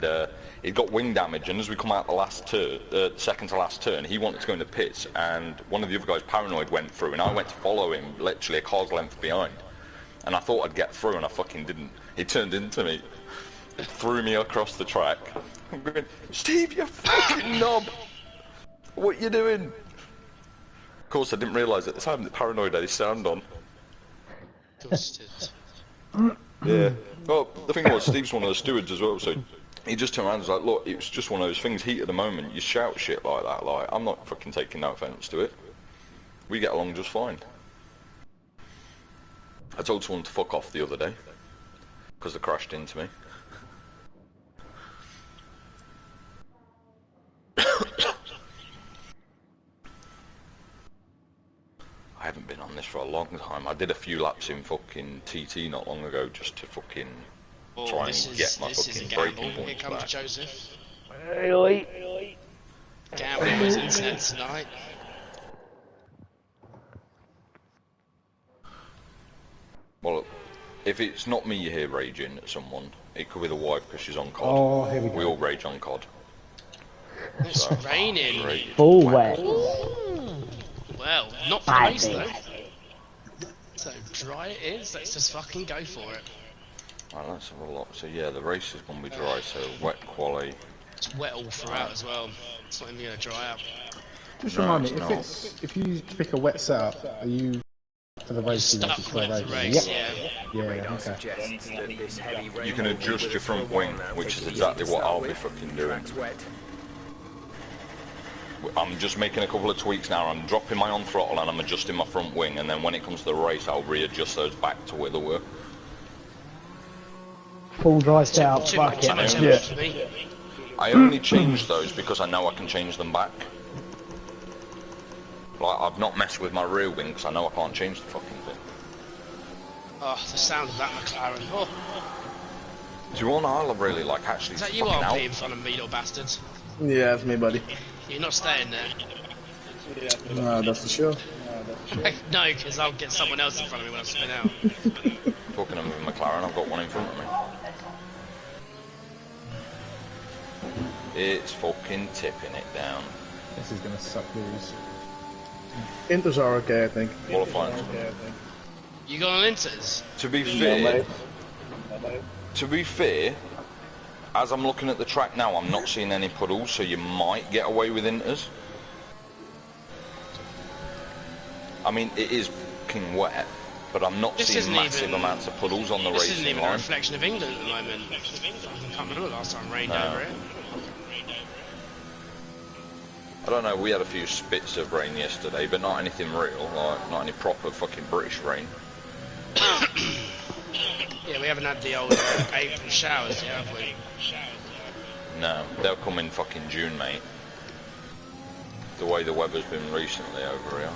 and he'd got wing damage, and as we come out the last turn, second to last turn, he wanted to go in the pits, and one of the other guys, paranoid, went through, and I went to follow him, literally a car's length behind, and I thought I'd get through, and I fucking didn't. He turned into me, threw me across the track. I'm going, Steve, you fucking knob! What you doing? Of course, I didn't realise at the time that paranoid had his sound on. Yeah. Well, the thing was, Steve's one of the stewards as well, so he just turned around and was like, look, it's just one of those things, heat at the moment, you shout shit like that, like, I'm not fucking taking no offence to it. We get along just fine. I told someone to fuck off the other day, because they crashed into me. I haven't been on this for a long time. I did a few laps in fucking TT not long ago just to fucking try and get my fucking braking points Here comes back. Joseph. Hey, Gambling with internet tonight. Well, if it's not me here raging at someone, it could be the wife because she's on COD. Oh, here we go. We all rage on COD. It's raining. Full wet. Ooh. Well, not for the race though. So dry it is, let's just fucking go for it. Right, let's have a look. So yeah, the race is going to be dry, so wet quali. It's wet all throughout as well. It's not even going to dry out. Just No, remind me, it's if you pick a wet setup, are you for the race? Stuck with the race, yeah. Yeah, okay. You can adjust your front wing, which is exactly what I'll be fucking doing. I'm just making a couple of tweaks now. I'm dropping my on throttle and I'm adjusting my front wing, and then when it comes to the race, I'll readjust those back to where they were. Full dry setup. Too much Fucking effort for me. I only change those because I know I can change them back. Like, I've not messed with my rear wing because I know I can't change the fucking thing. Oh, the sound of that McLaren. Oh, Do you want I really like actually is that you fucking RP out? in front of me, little bastards? Yeah, it's me, buddy. You're not staying there. No, that's for sure. No, because I'll get someone else in front of me when I spin out. Talking of a McLaren, I've got one in front of me. It's fucking tipping it down. This is gonna suck balls. Inters are okay, I think. Qualifying. You got on Inters? To be fair, as I'm looking at the track now, I'm not seeing any puddles, so you might get away with inters. I mean, it is fucking wet, but I'm not seeing massive amounts of puddles on the This racing isn't even line. a reflection of England at the moment. I can't remember the last time it rained over it. I don't know, we had a few spits of rain yesterday, but not anything real, like, not any proper fucking British rain. Yeah, we haven't had the old April showers yet, have we? No, they'll come in fucking June, mate. The way the weather's been recently over here.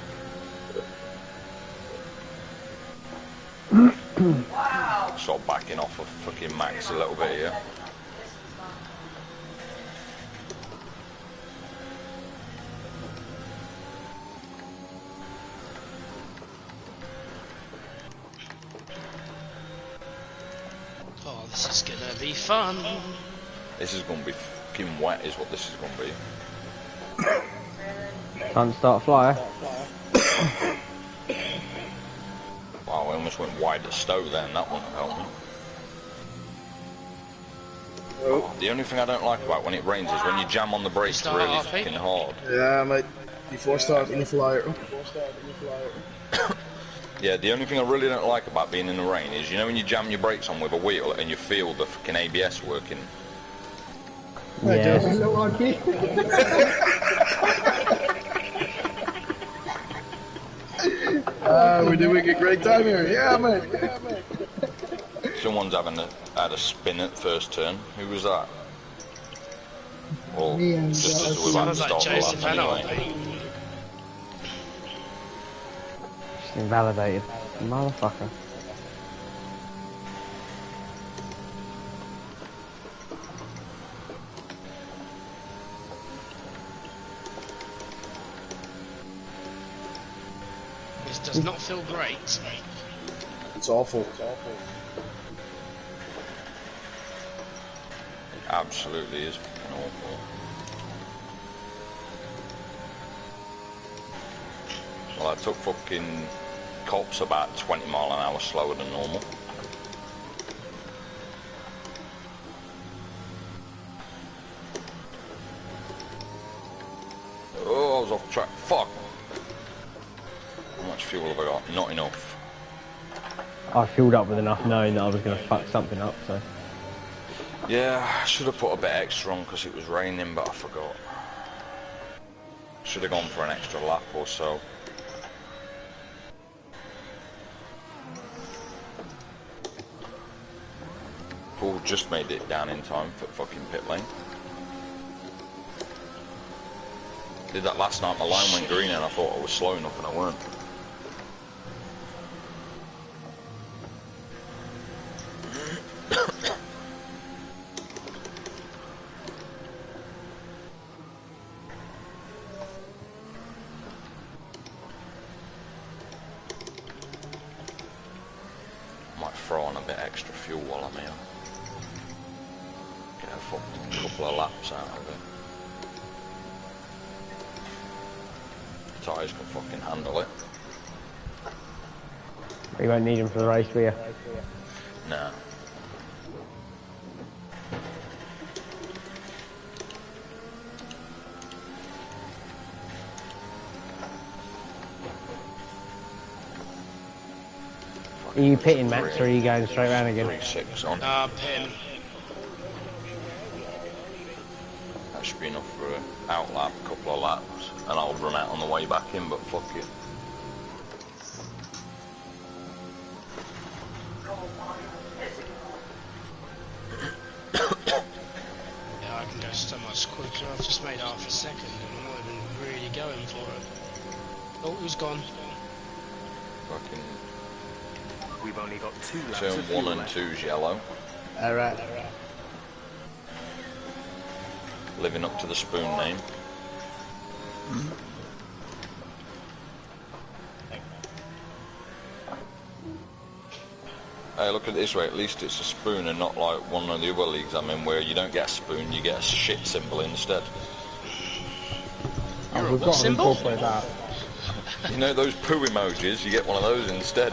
Stop backing off of fucking Max a little bit here. Oh, this is gonna be fun. This is gonna be fucking wet, is what this is gonna be. Time to start a flyer. Wow, I almost went wide at Stowe then, that wouldn't help me. Oh, the only thing I don't like about when it rains is when you jam on the brakes really fucking hard. Yeah, mate. Before starting the flyer. Yeah, the only thing I really don't like about being in the rain is, you know when you jam your brakes on with a wheel and you feel the fucking ABS working? Yeah. We're doing a great time here. Yeah, mate. Someone's had a spin at first turn. Who was that? Well, just as we were about to Sounds like start the Joseph lap and anyway. Just invalidated. Motherfucker. This does not feel great. It's awful. It's awful. absolutely is fucking awful. Well, I took fucking cops about 20 mile an hour slower than normal. Oh, I was off track. Fuck! How much fuel have I got? Not enough. I filled up with enough knowing that I was going to fuck something up, so. Yeah, I should have put a bit extra on because it was raining, but I forgot. Should have gone for an extra lap or so. Paul just made it down in time for fucking pit lane. Did that last night, my line went green and I thought I was slow enough and I weren't. Might throw on a bit extra fuel while I'm here. Get a fucking couple of laps out of it. Tyres can fucking handle it. You won't need them for the race, will you? Nah. Are you pitting, Max, or are you going straight round again? 3.6 on. Pin. That should be enough for an out lap, couple of laps, and I'll run out on the way back in, but fuck it. Yeah, I can go so much quicker. I've just made half a second and I'm not even really going for it. Oh, who's gone? Fucking We've only got 2 laps turn of 1 fuel and left. 2's yellow. Alright. Living up to the spoon name. Hey, look at it this way, at least it's a spoon and not like one of the other leagues I'm in where you don't get a spoon, you get a shit symbol instead. Oh, we've got to symbol? incorporate that. You know those poo emojis, you get one of those instead.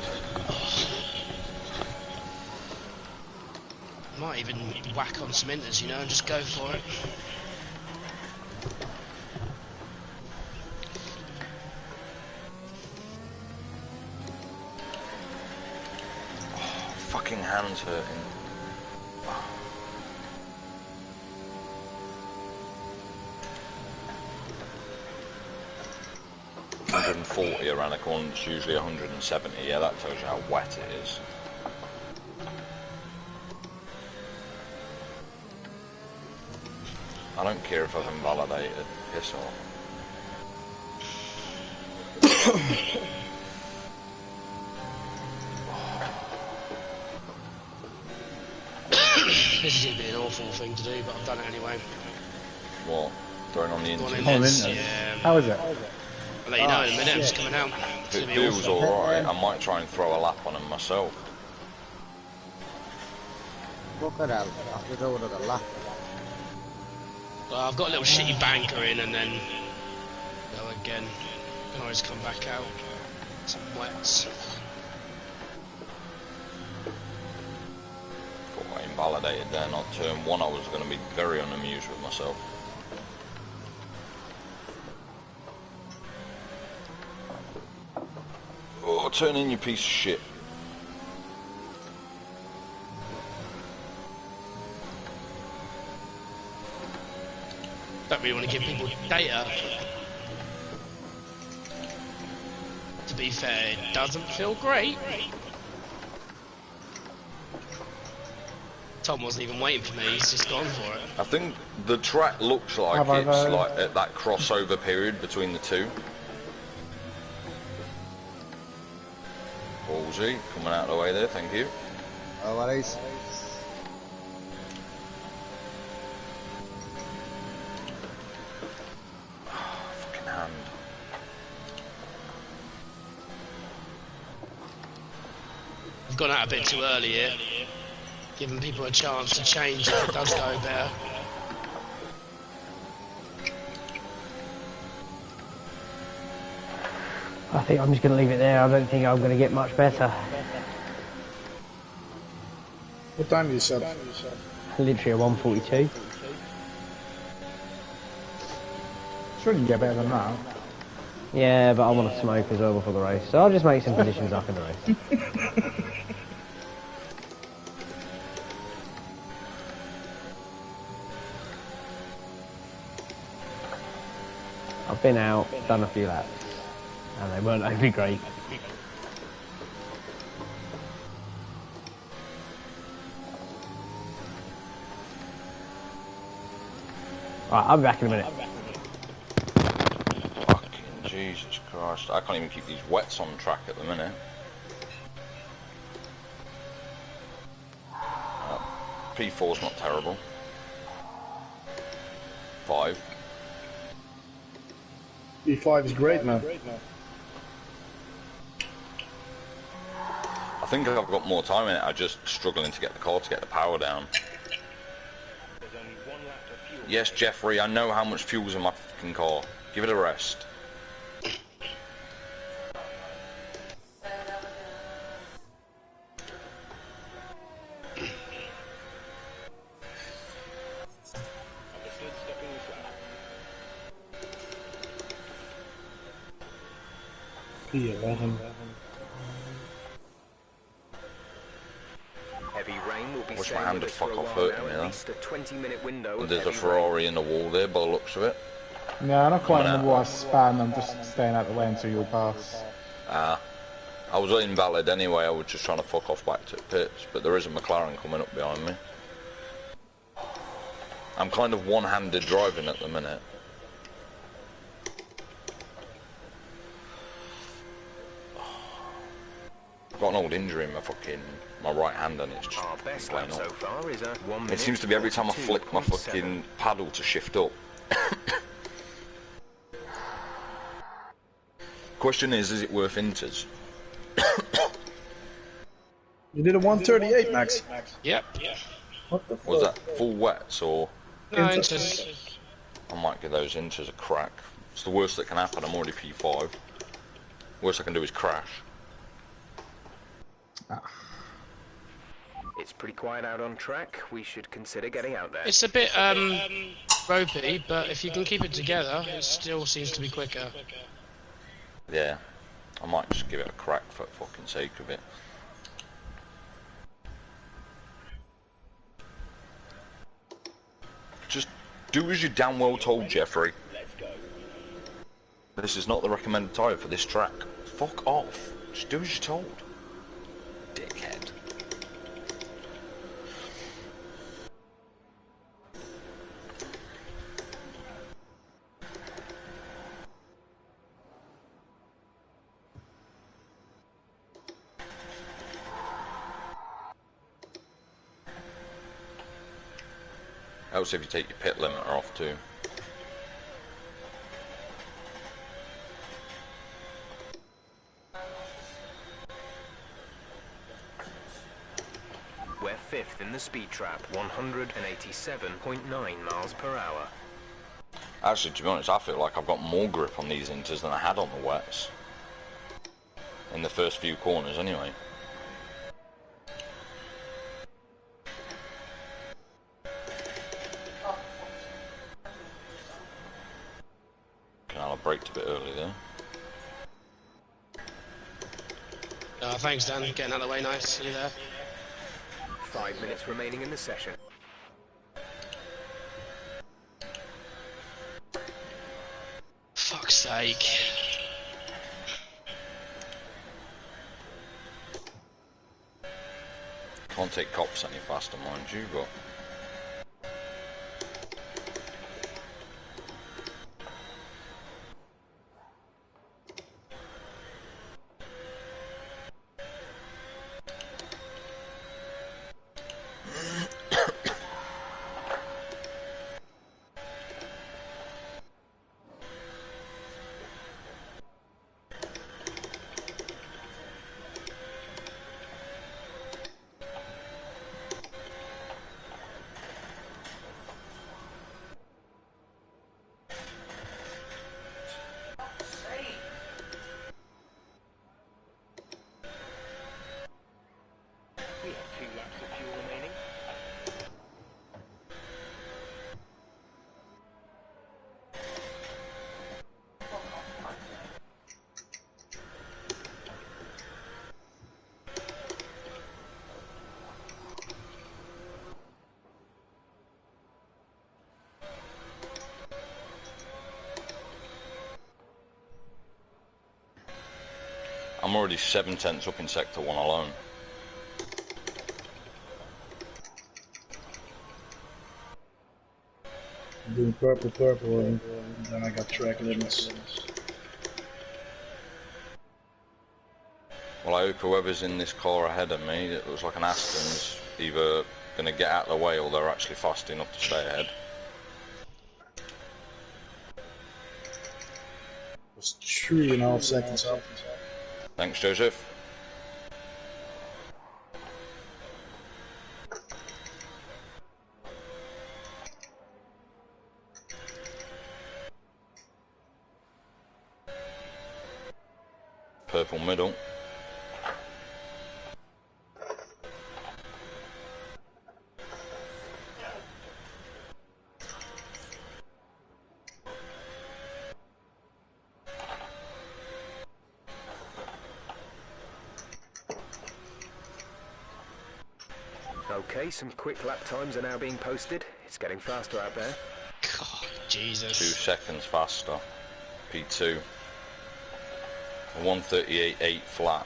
Might even whack on some inters, you know, and just go for it. Fucking hands hurting. 140 around a corner, it's usually 170. Yeah, that tells you how wet it is. I don't care if I've invalidated. Piss off. This is going to be an awful thing to do, but I've done it anyway. What? Throwing on the Gone internet? in Oh, this, in there. yeah. How is it? I'll let you know in a minute, I'm just coming out. It's If it gonna be feels awful. alright, I might try and throw a lap on him myself. Look at that. After the order the lap. Well, I've got a little shitty banker in and then go again. Can always come back out. Some wets. Thought I invalidated there, not turn 1. I was going to be very unamused with myself. Oh, turn in, you piece of shit. Don't really want to give people data. To be fair, it doesn't feel great. Tom wasn't even waiting for me, he's just gone for it. I think the track looks like Have I it's voted? like at that crossover period between the two. Ballsy, coming out of the way there, thank you. Oh, what is? Fucking hand. I've gone out a bit too early here. Giving people a chance to change if it does go better. I think I'm just going to leave it there. I don't think I'm going to get much better. What time do you set? Literally a 1:42. Sure, you can get better than that. Yeah, but I want to smoke as well before the race, so I'll just make some positions up in the race. I've been out, done a few laps, and they weren't overly great. Right, I'll be back in a minute. Fucking Jesus Christ. I can't even keep these wets on track at the minute. P4's not terrible. 5. E5 is great, man. I think I've got more time in it. I'm just struggling to get the car to get the power down. Yes, Jeffrey, I know how much fuel's in my fucking car. Give it a rest. P11. Heavy rain will be Wish my staying hand with would us for fuck a off while hurting now, me, at though. least a 20-minute window of There's a heavy Ferrari in the wall there by the looks of it. No, I'm not quite in the Coming wall. I out. span. I'm just staying out the way until you'll pass. I was invalid anyway. I was just trying to fuck off back to pits, but there is a McLaren coming up behind me. I'm kind of one-handed driving at the minute. I've got an old injury in my right hand, and it's just Our best playing lap so up. far is a 1 minute. It seems to be every time I flick my 42.7. fucking paddle to shift up. Question is it worth inters? You did a 138, Max. Yep. What the fuck? Was that full wets or? No, Inter- Inters. I might give those inters a crack. It's the worst that can happen. I'm already P5. Worst I can do is crash. It's pretty quiet out on track. We should consider getting out there. It's a bit ropey, but if you can keep it together, it still seems to be quicker. Yeah, I might just give it a crack for the fucking sake of it. Just do as you're damn well told, Jeffrey. This is not the recommended tyre for this track. Fuck off. Just do as you're told. Dickhead. Helps if you take your pit limiter off too. We're 5th in the speed trap, 187.9 miles per hour. Actually, to be honest, I feel like I've got more grip on these inters than I had on the wets. In the first few corners anyway. I braked a bit early there. Thanks, Dan. Getting out of the way nice. See you there. 5 minutes remaining in the session. Fuck's sake. Can't take cops any faster, mind you, but... I'm already 7/10 up in Sector 1 alone. I'm doing purple, and then I got track limits. Well, I hope whoever's in this car ahead of me, it looks like an Aston's, either going to get out of the way or they're actually fast enough to stay ahead. Was 3.5 seconds up. Thanks, Joseph. Purple middle. Okay, some quick lap times are now being posted. It's getting faster out there. God, Jesus. 2 seconds faster. P2. 1:38.8 flat.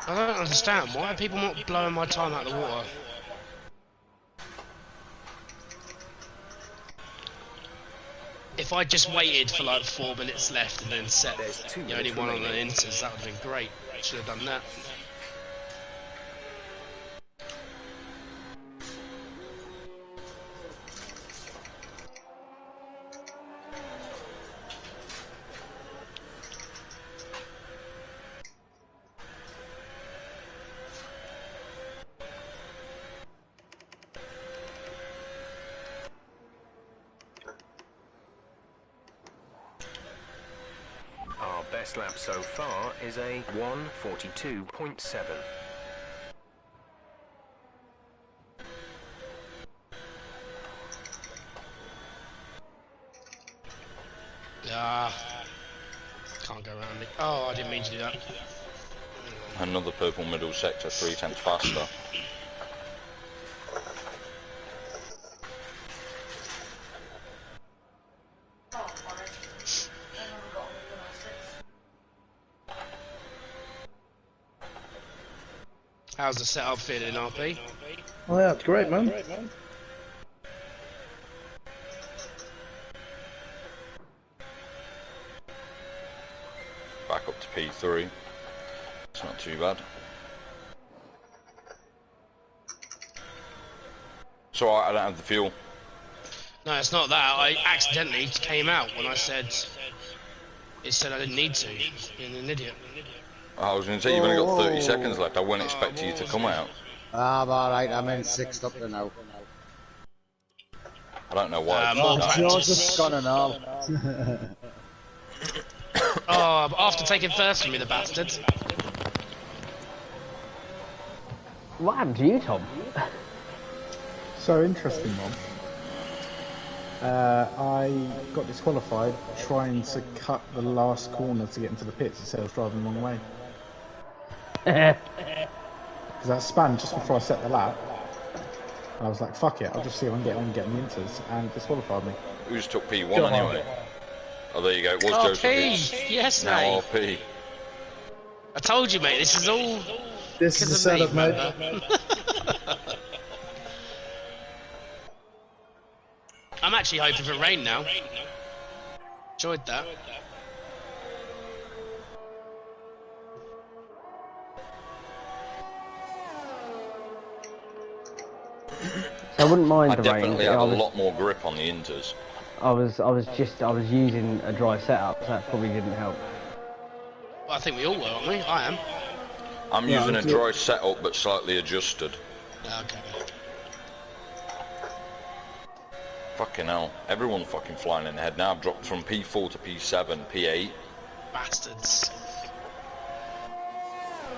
I don't understand. Why are people not blowing my time out of the water? If I just waited for like 4 minutes left and then set the only one on the inters, that would have been great. Should have done that. Our best lap so far is a 1:42.7. Can't go around it. Oh, I didn't mean to do that. Another purple middle sector, 3/10 faster. How's the setup feeling, RP? Oh yeah, it's great, man. Back up to P3. It's not too bad. It's alright, I don't have the fuel. No, it's not that. I accidentally came out when I said... It said I didn't need to. Being an idiot. I was going to say, you've only got 30 seconds left. I wouldn't expect you to come out. I'm alright, I'm in 6th up to now. I don't know why. More George practice. has gone and all. Oh, after taking first from me, the bastards. What happened to you, Tom? So interesting, Mom. I got disqualified trying to cut the last corner to get into the pits instead of driving the wrong way. Because I span just before I set the lap. And I was like, fuck it, I'll just see if I can get on and get in the inters, and it disqualified me. We just took P1 anyway. Oh, there you go. It was Joseph. RP! Yes, Now mate. RP. I told you, mate, this is all... This is the setup, mate. I'm actually hoping for rain now. Enjoyed that. I wouldn't mind I the rain. definitely but had I a was, lot more grip on the inters. I was using a dry setup, so that probably didn't help. Well, I think we all were, aren't we? I am. I'm using a dry setup but slightly adjusted. Okay. Fucking hell. Everyone's fucking flying in ahead now. I've dropped from P4 to P7, P8. Bastards.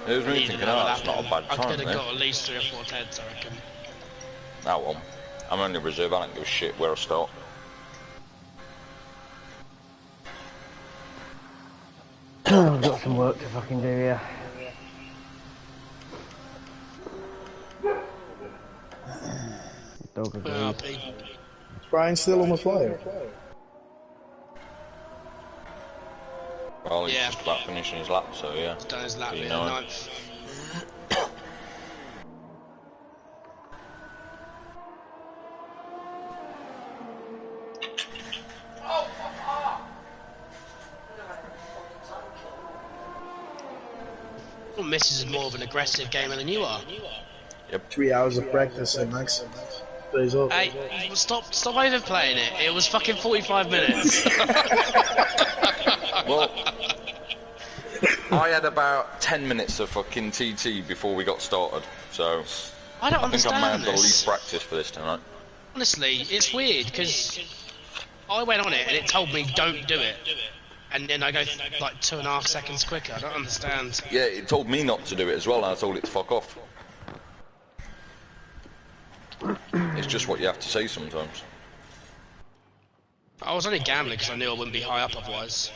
It was really Needed thinking, oh, another that's lap not a bad I time, could have mate. got at least 3 or 4 tenths, I reckon. Oh well. I'm only reserve, I don't give a shit where I start. I've got some work to fucking do, yeah. Dog agrees. RP. Brian's still on the flyer. Well, he's Yeah. just about finishing his lap, so yeah. He's done his lap, Do you yeah, know? ninth. Well, Missus is more of an aggressive gamer than you are. 3 hours of practice and Max. Days off. Hey, stop overplaying it. It was fucking 45 minutes. Well, I had about 10 minutes of fucking TT before we got started, so I don't I think I may have understand the least this. practice for this tonight. Honestly, it's weird because I went on it and it told me don't do it, and then I go like 2.5 seconds quicker. I don't understand. Yeah, it told me not to do it as well, and I told it to fuck off. It's just what you have to say sometimes. I was only gambling because I knew I wouldn't be high up otherwise.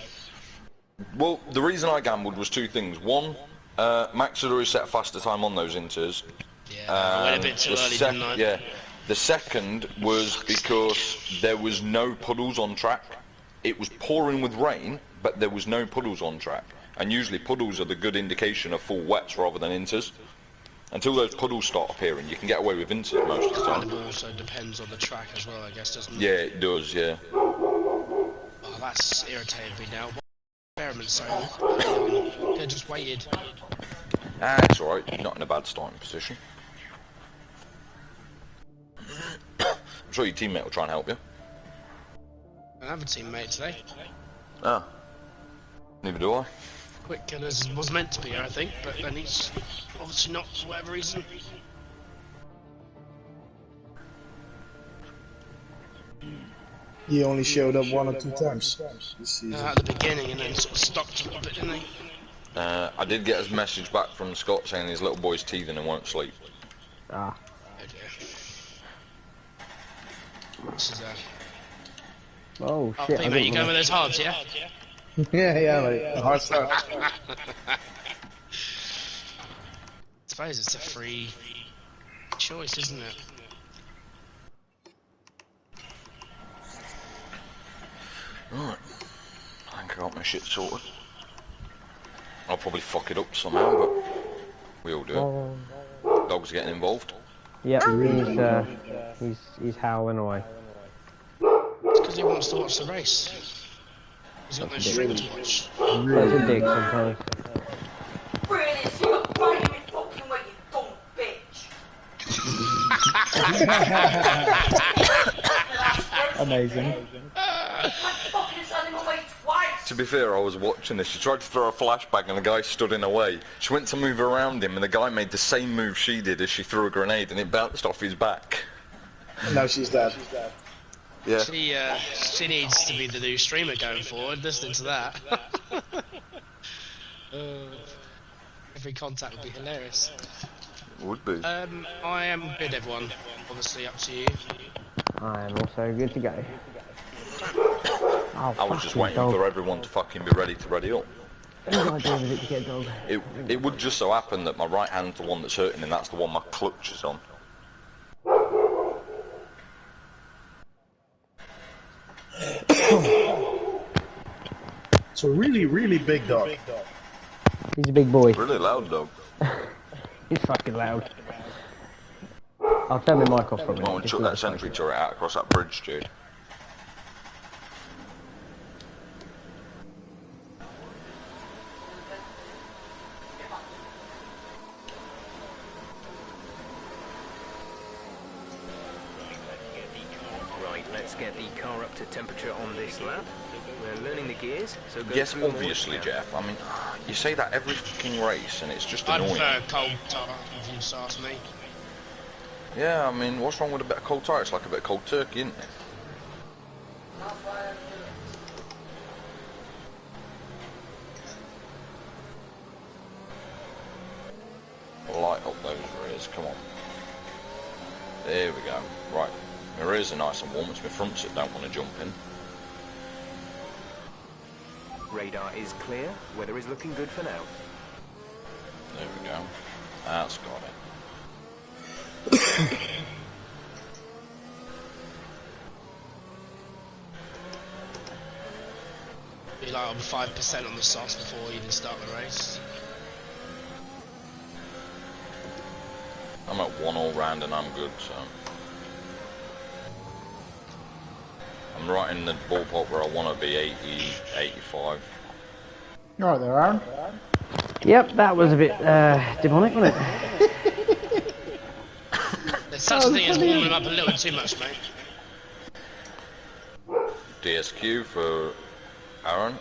Well, the reason I gambled was two things. One, Max had already set a faster time on those inters. Yeah, I went a bit too early, didn't I? Yeah. The second was because there was no puddles on track. It was pouring with rain, but there was no puddles on track. And usually puddles are the good indication of full wets rather than inters. Until those puddles start appearing, you can get away with inters most of the And time. it also depends on the track as well, I guess, doesn't it? Yeah, it does, yeah. Oh, that's irritated me now. Experiment so could have just waited. Ah, it's alright, you're not in a bad starting position. I'm sure your teammate will try and help you. I don't have a teammate today. Ah. Neither do I. Quick Killers was meant to be here, I think, but then he's obviously not for whatever reason. He only showed up 1 or 2 times this season. At the beginning and then sort of stopped a little bit, didn't he? I did get his message back from Scott saying his little boy's teething and won't sleep. Ah. Oh dear. This is Oh oh, shit. Pete, mate, you going with those hards, yeah? Yeah, mate. Hard stuff. I suppose it's a free choice, isn't it? Right. I think I got my shit sorted. I'll probably fuck it up somehow, but we all do it. Dog's getting involved. Yep, he's howling away. It's because he wants to watch the race. He's got no stream to watch. That's a dick sometimes. Really? So you got right in my fucking way, you dumb bitch. Amazing. I fucking sent him away twice. To be fair, I was watching this. She tried to throw a flashbang and the guy stood in her way. She went to move around him and the guy made the same move she did as she threw a grenade and it bounced off his back. Now she's dead. Yeah. She needs to be the new streamer going forward, listening to that. Every contact would be hilarious. Would be. I am good, everyone. Obviously, up to you. I am also good to go. Oh, I was just fucking waiting dog. for everyone to fucking be ready to ready up. What idea was it to get dog? It would just so happen that my right hand's the one that's hurting and that's the one my clutch is on. It's a really, really big dog. He's a big boy. Really loud dog. He's fucking loud. I'll turn my mic off for a minute. Well, we'll chuck that sentry turret out across that bridge, dude. Right, let's get the car up to temperature on this lap. We're learning the gears, so go Yes, through them all obviously, now. Jeff. I mean, you say that every fucking race, and it's just I annoying. prefer cold tire, if you just ask me. Yeah, I mean, what's wrong with a bit of cold tire? It's like a bit of cold turkey, isn't it? Light up those rears, come on. There we go. Right, my rears are nice and warm. It's my fronts that don't want to jump in. Radar is clear. Weather is looking good for now. There we go. That's got it. bottom 5% on the softs before we even start the race. I'm at 1 all round and I'm good, so. I'm right in the ballpark where I want to be, 80, 85. You alright there, Aaron? Yep, that was a bit demonic, wasn't it? There's such a thing as warming him up a little too much, mate. DSQ for Aaron.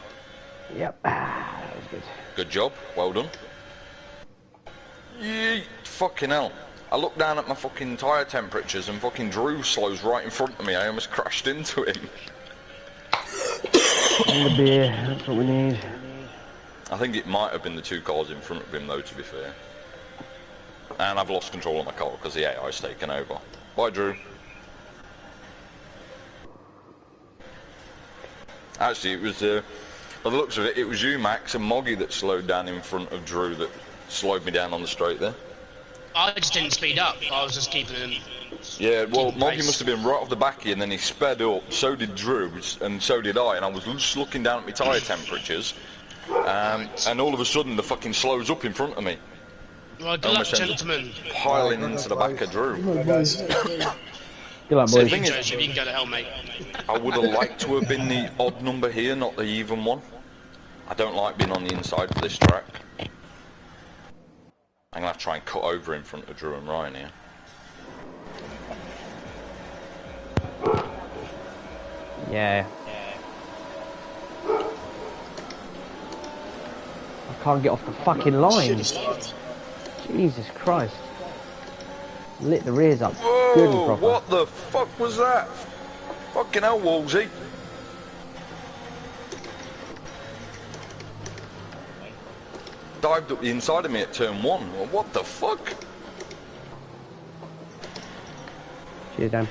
Yep, that was good. Good job, well done. Yeah, fucking hell. I looked down at my fucking tyre temperatures and fucking Drew slows right in front of me. I almost crashed into him. And the beer, that's what we need. I think it might have been the 2 cars in front of him though, to be fair. And I've lost control of my car because the AI's taken over. Bye, Drew. Actually, it was, by the looks of it, it was you, Max, and Moggy that slowed down in front of Drew that slowed me down on the straight there. I just didn't speed up. I was just keeping him. Yeah, well, keeping Moggy pace. must have been right off the back of you, and then he sped up. So did Drew, and so did I. And I was just looking down at my tyre temperatures, and all of a sudden the fucking slows up in front of me. Well, good luck, gentlemen. Piling into the back of Drew. Good luck, See, boys. the thing is, Joseph, you can go to hell, mate. I would have liked to have been the odd number here, not the even one. I don't like being on the inside of this track. I'm gonna have to try and cut over in front of Drew and Ryan here. Yeah. I can't get off the fucking line. Jesus Christ. Lit the rears up good and Whoa, proper. what the fuck was that? Fucking hell, Wolsey. Dived up the inside of me at turn 1. Well, what the fuck? Cheers, Dan.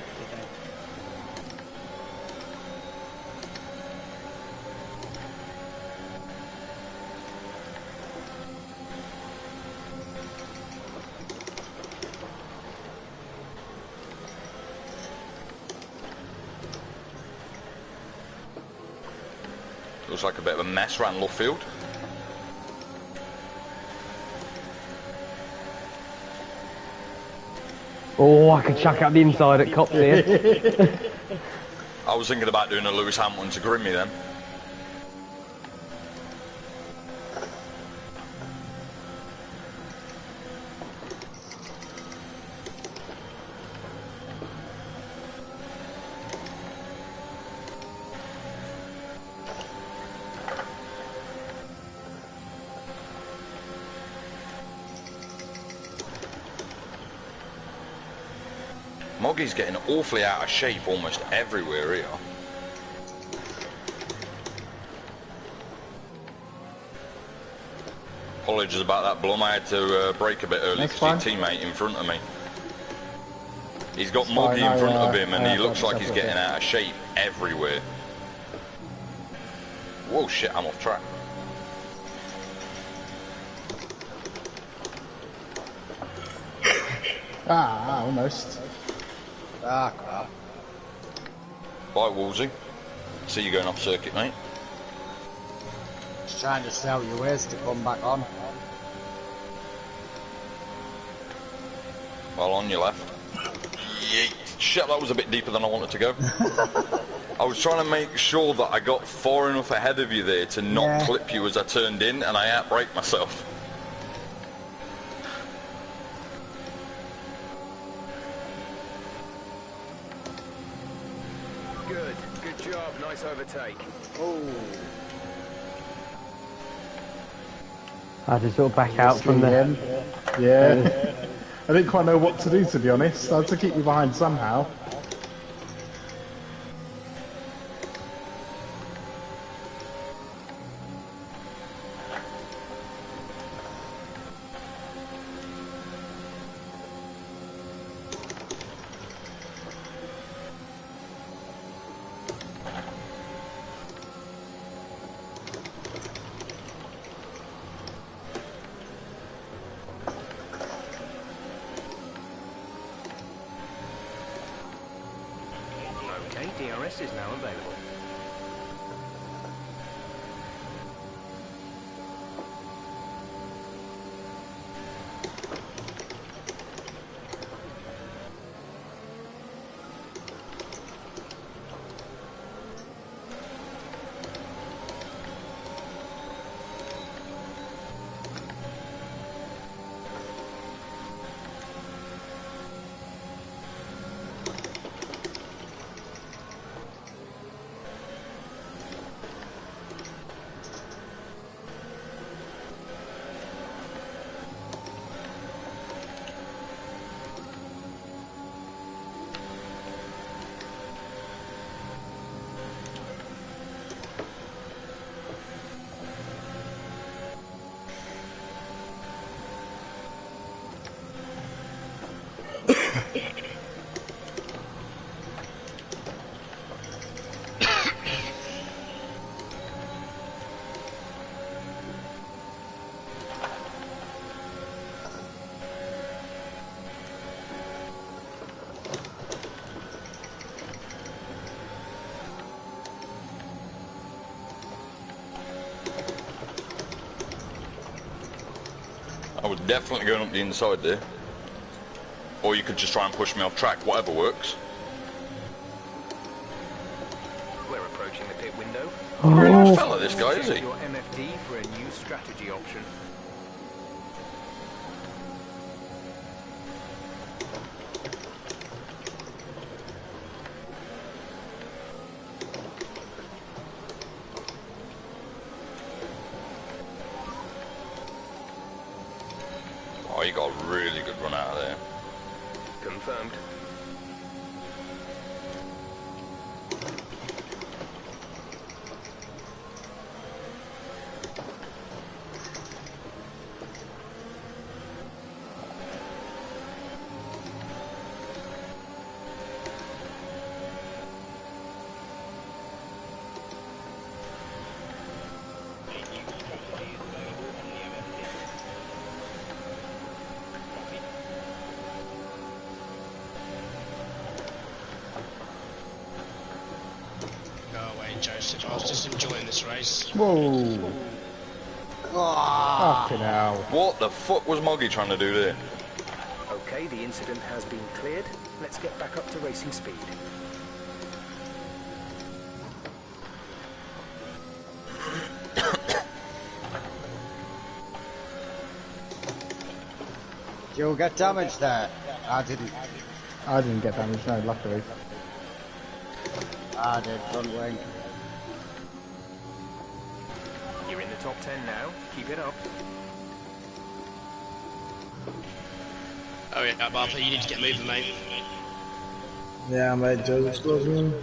Looks like a bit of a mess around Luffield. Oh, I could chuck up the inside at cops here. I was thinking about doing a Lewis Hamilton to Grimmy then. Moggy's getting awfully out of shape almost everywhere here. Apologies about that, Blum. I had to brake a bit early because his teammate in front of me. He's got Moggy in front of him and he looks like he's getting out of shape everywhere. Whoa, shit, I'm off track. Almost. Ah, crap. Bye, Wolsey. See you going off circuit, mate. Just trying to see how your ways to come back on. Well, on your left. Yeet. Shit, that was a bit deeper than I wanted to go. I was trying to make sure that I got far enough ahead of you there to not clip you as I turned in, and I outbraked myself. Good job, nice overtake. Oh. I had to sort of back out from the... Yeah. I didn't quite know what to do, to be honest. I had to keep you behind somehow. Okay, DRS is now available. I was definitely going up the inside there. Or you could just try and push me off track, whatever works. We're approaching the pit window. Very nice fella, this guy, is he? Your MFD for a new strategy option. Oh, you got a really good run out of there. Confirmed. Go away, Joseph. I was just enjoying this race. Whoa. Fucking hell. What the fuck was Moggy trying to do there? Okay, the incident has been cleared. Let's get back up to racing speed. Did you all get damaged there? I didn't. I didn't get damaged, no, luckily. I did, front wing. You're in the top 10 now. Keep it up. Oh yeah, Barber, you need to get moving, mate. Yeah, mate, Joseph's closing.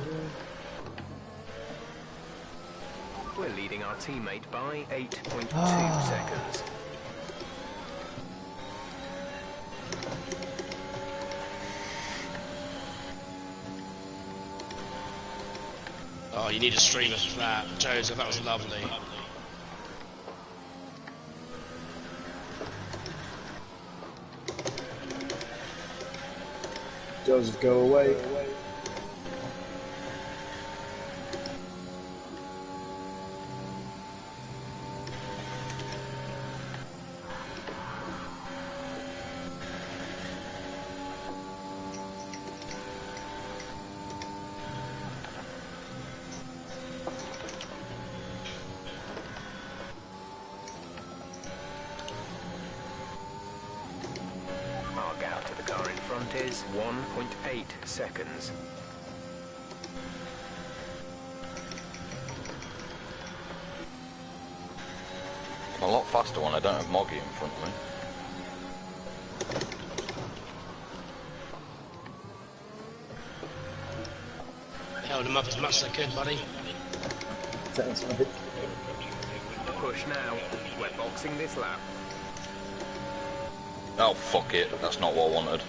We're leading our teammate by 8.2 seconds. Oh, you need a streamer for that. Joseph, that was lovely. Joseph, go away. Our gap to the car in front is 1.8 seconds. I'm a lot faster when I don't have Moggy in front of me. Held him up as much as I could, buddy. Thanks, mate. Push now. We're boxing this lap. Oh, fuck it. That's not what I wanted.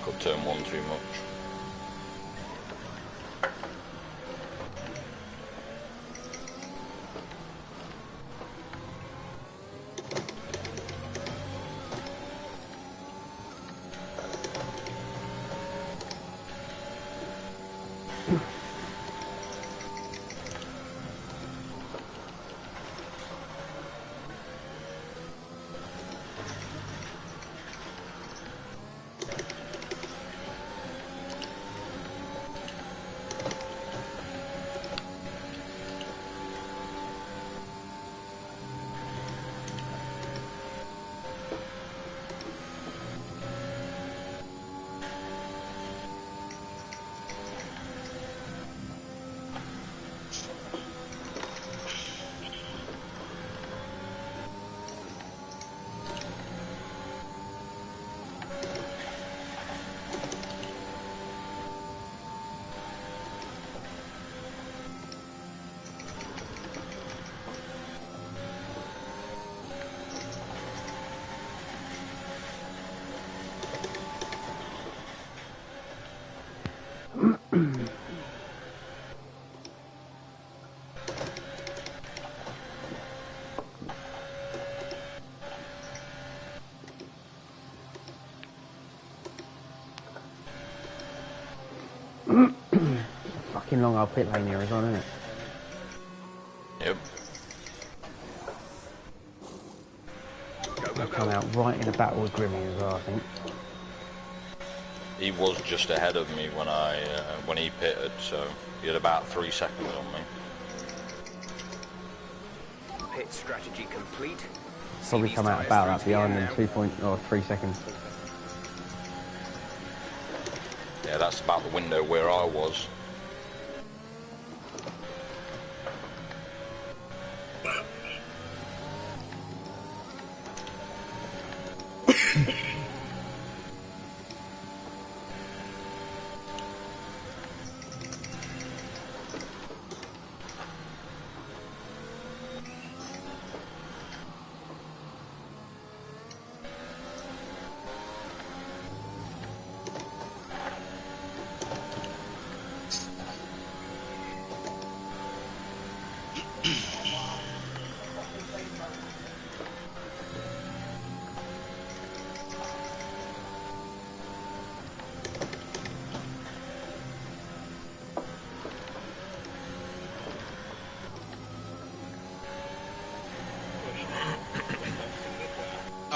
Got turn one too much. fucking long old pit lane here as well, isn't it? Yep. I've come out right in a battle with Grimmy as well, I think. He was just ahead of me when he pitted, so he had about 3 seconds on me. Pit strategy complete. Probably come out about that behind them 3 seconds. Yeah, that's about the window where I was.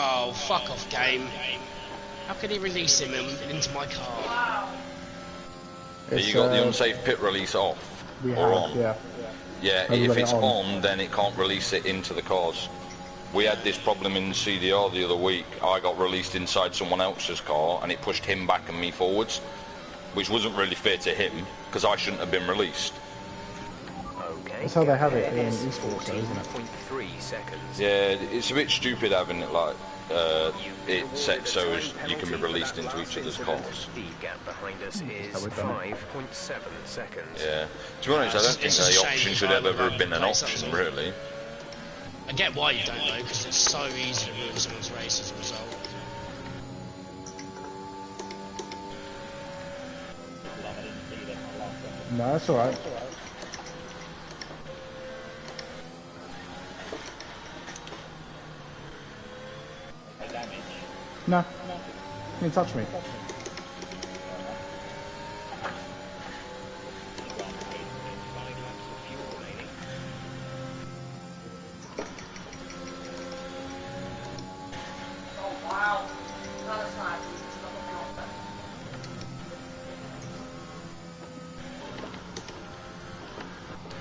Oh, fuck off, game. How can he release him into my car? You got the unsafe pit release off or on? Yeah. Yeah, if it's on, then it can't release it into the cars. We had this problem in CDR the other week. I got released inside someone else's car, and it pushed him back and me forwards, which wasn't really fair to him, because I shouldn't have been released. Okay. That's how they have it in esports, though, isn't it? 14.3 seconds. Yeah, it's a bit stupid having it like it set so as you can be released into each other's cars. The gap behind us is 5.7 seconds. Yeah. To be honest, I don't think the option should ever have been an option, really. I get why you don't though, because it's so easy to ruin someone's race as a result. No, that's alright. No. You didn't touch me. Oh wow. That's nice.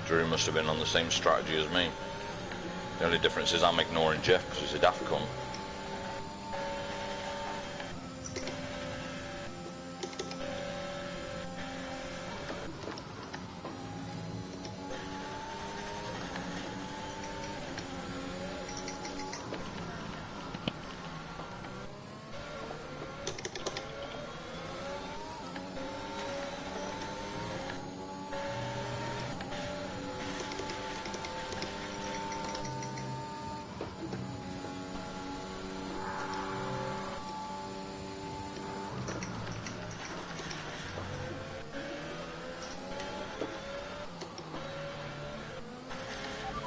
Drew must have been on the same strategy as me. The only difference is I'm ignoring Jeff because he's a daft cunt.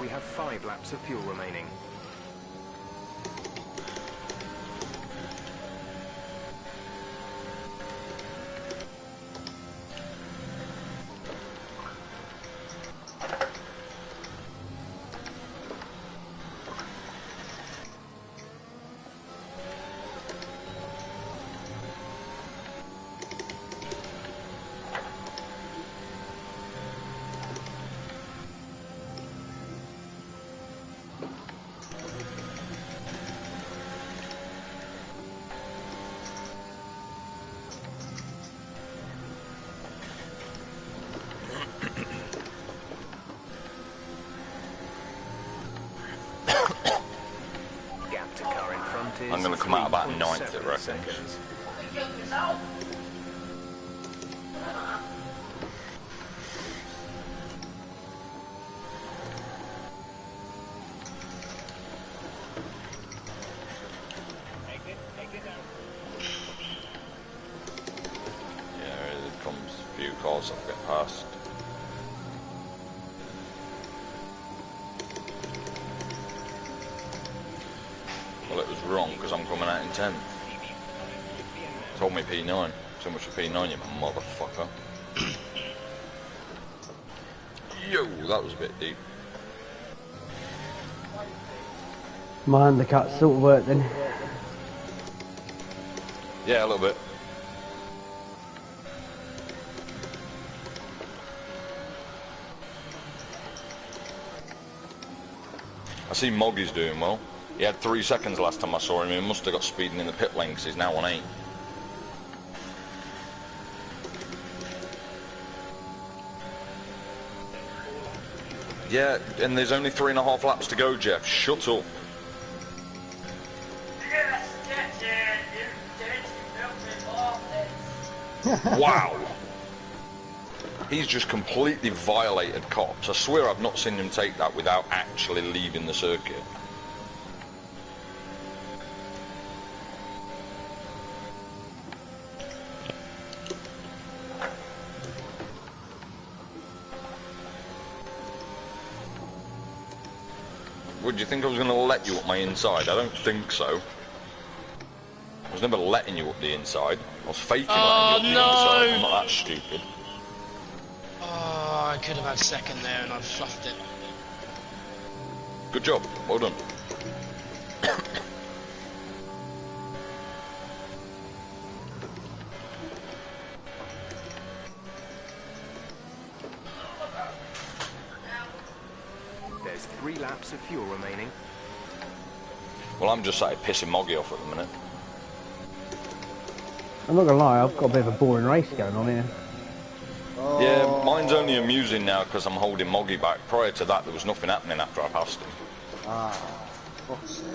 We have 5 laps of fuel remaining. Gap to car in front is I'm going to come out about 9th, I 3.7 reckon. seconds. Yeah, there comes a few cars I'll get past. Well, it was wrong because I'm coming out in 10th. Told me P9. So much for P9, you motherfucker. Yo, that was a bit deep. My undercut sort of worked then. Yeah, a little bit. I see Moggy's doing well. He had 3 seconds last time I saw him. He must have got speeding in the pit lane because he's now on 8. Yeah, and there's only 3.5 laps to go, Jeff. Shut up. Yes, get it, you dirty, filthy bastards. Wow. He's just completely violated cops. I swear I've not seen him take that without actually leaving the circuit. Would you think I was going to let you up my inside? I don't think so. I was never letting you up the inside. I was faking letting you up the inside. I'm not that stupid. Oh, I could have had second there and I'd fluffed it. Good job. Well done. There's 3 laps of fuel remaining. Well, I'm just sat pissing Moggy off at the minute. I'm not gonna lie, I've got a bit of a boring race going on here. Yeah, mine's only amusing now because I'm holding Moggy back. Prior to that, there was nothing happening after I passed him. Ah, fuck's sake.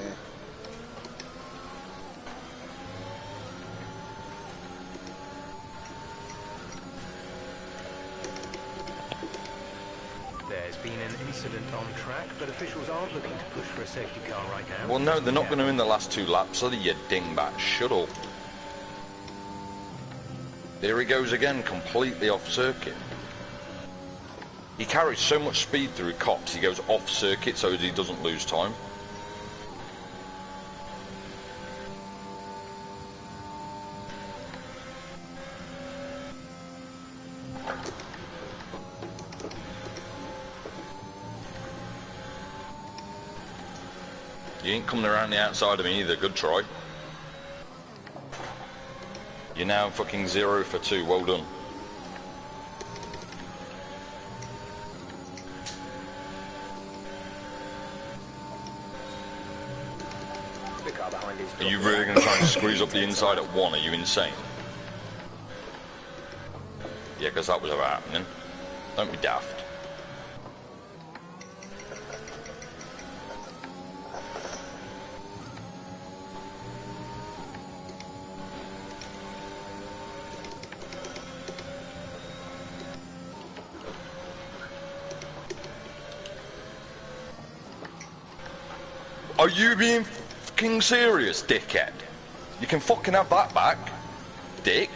There's been an incident on track, but officials aren't looking to push for a safety car right now. Well, no, they're not going to win the last 2 laps, are they, you dingbat? Shut up. There he goes again, completely off circuit. He carries so much speed through cops, he goes off circuit so that he doesn't lose time. You ain't coming around the outside of me either, good try. You're now fucking 0 for 2, well done. The car behind is Are you really going to try and squeeze up the inside at 1? Are you insane? Yeah, because that was about happening. Don't be daft. Are you being fucking serious, dickhead? You can fucking have that back, dick.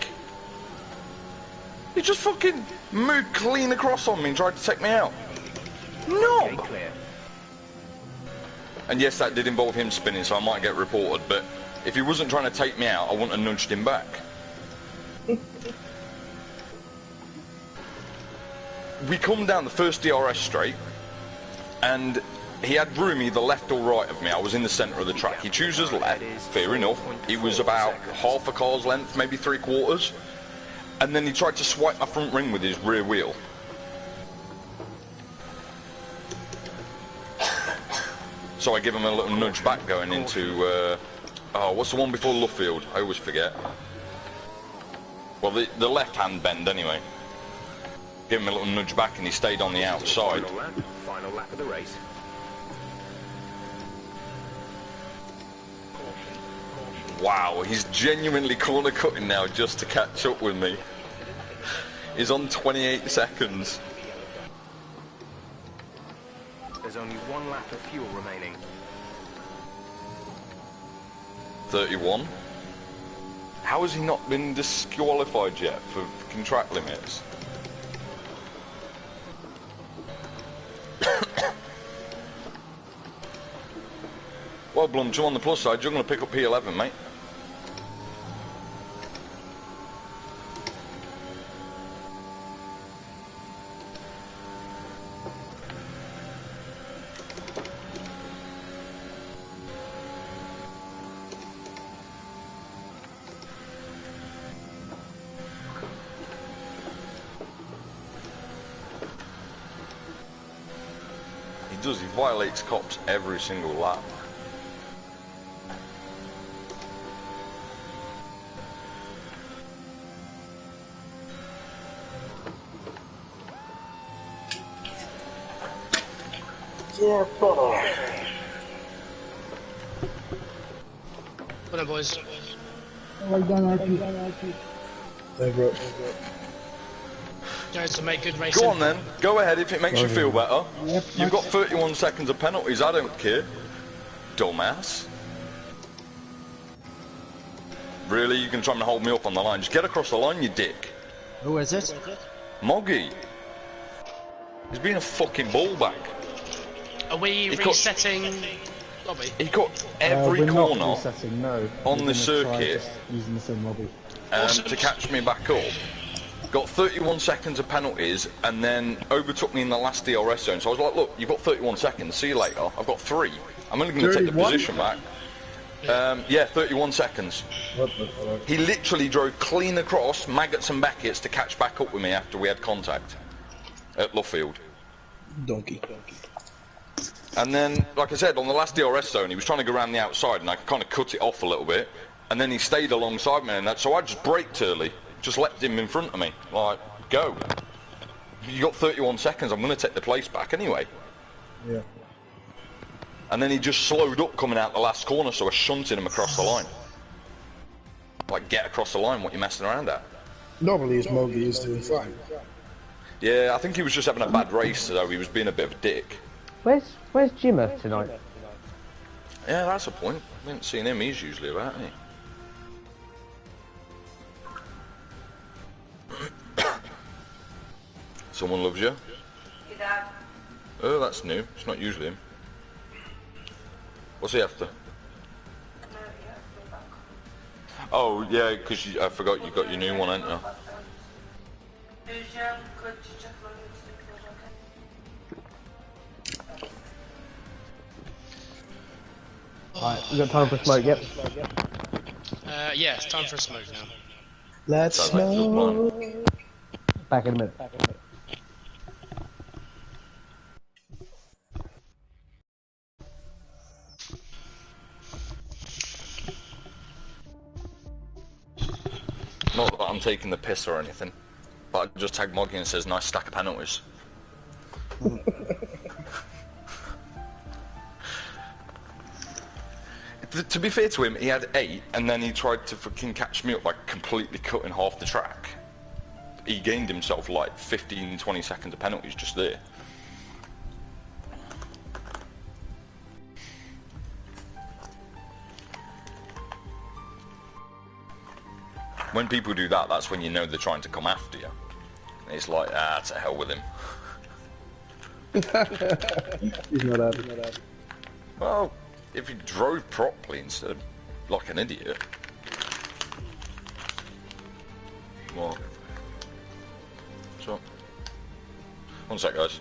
You just fucking moved clean across on me and tried to take me out. No! Okay, clear. And yes, that did involve him spinning, so I might get reported, but if he wasn't trying to take me out, I wouldn't have nudged him back. We come down the first DRS straight, and he had room either left or right of me. I was in the centre of the track. He chooses left, fair enough. He was about half a car's length, maybe 3/4. And then he tried to swipe my front ring with his rear wheel. So I give him a little nudge back going into, oh, what's the one before Luffield? I always forget. Well, the left-hand bend anyway. Give him a little nudge back and he stayed on the outside. Final lap of the race. Wow, he's genuinely corner cutting now just to catch up with me. He's on 28 seconds. There's only 1 lap of fuel remaining. 31. How has he not been disqualified yet for fucking track limits? Well, Blum, on the plus side, you're going to pick up P11, mate. does. He violates cops every single lap. Yeah, brother. Come on, boys. Over it. Guys, to make good racing. Go on then, go ahead if it makes you feel better. You've got 31 seconds of penalties, I don't care. Dumbass. Really, you can try and hold me up on the line. Just get across the line, you dick. Who is it? Moggy. He's being a fucking ballbag. Are we resetting lobby? He got every we're corner not resetting, no. on We're the gonna try circuit just using the same lobby. to catch me back up. Got 31 seconds of penalties and then overtook me in the last DRS zone. So I was like, look, you've got 31 seconds, see you later. I've got 3. I'm only going to take the 31? position back. Yeah, 31 seconds. What the fuck? He literally drove clean across Maggots and Beckett's to catch back up with me after we had contact at Luffield. Donkey. And then, like I said, on the last DRS zone, he was trying to go around the outside and I kind of cut it off a little bit. And then he stayed alongside me and that, so I just braked early. Just left him in front of me. Like, go. You got 31 seconds, I'm going to take the place back anyway. Yeah. And then he just slowed up coming out the last corner, so I shunted him across the line. Like, get across the line, what you messing around at? Normally his Mogi is doing fine. Yeah, I think he was just having a bad race, so he was being a bit of a dick. Where's Jimmer tonight? Yeah, that's a point. We haven't seen him, he's usually about, isn't he? Someone loves you? Your dad. Oh, that's new. It's not usually him. What's he after? No, yeah, go back. Oh, yeah, because I forgot you got your new one, ain't you? Who's young? Good to check on you. Right, we got time for a smoke, yep. Yeah, it's time for a smoke now. Let's Sounds like a good smoke. plan. Back in a minute. Not that I'm taking the piss or anything, but I just tagged Moggy and says, nice stack of penalties. To be fair to him, he had 8, and then he tried to fucking catch me up by completely cutting half the track. He gained himself like 15, 20 seconds of penalties just there. When people do that, that's when you know they're trying to come after you. And it's like, to hell with him. He's not happy. Well, if he drove properly instead of like an idiot. What? So, one sec, guys.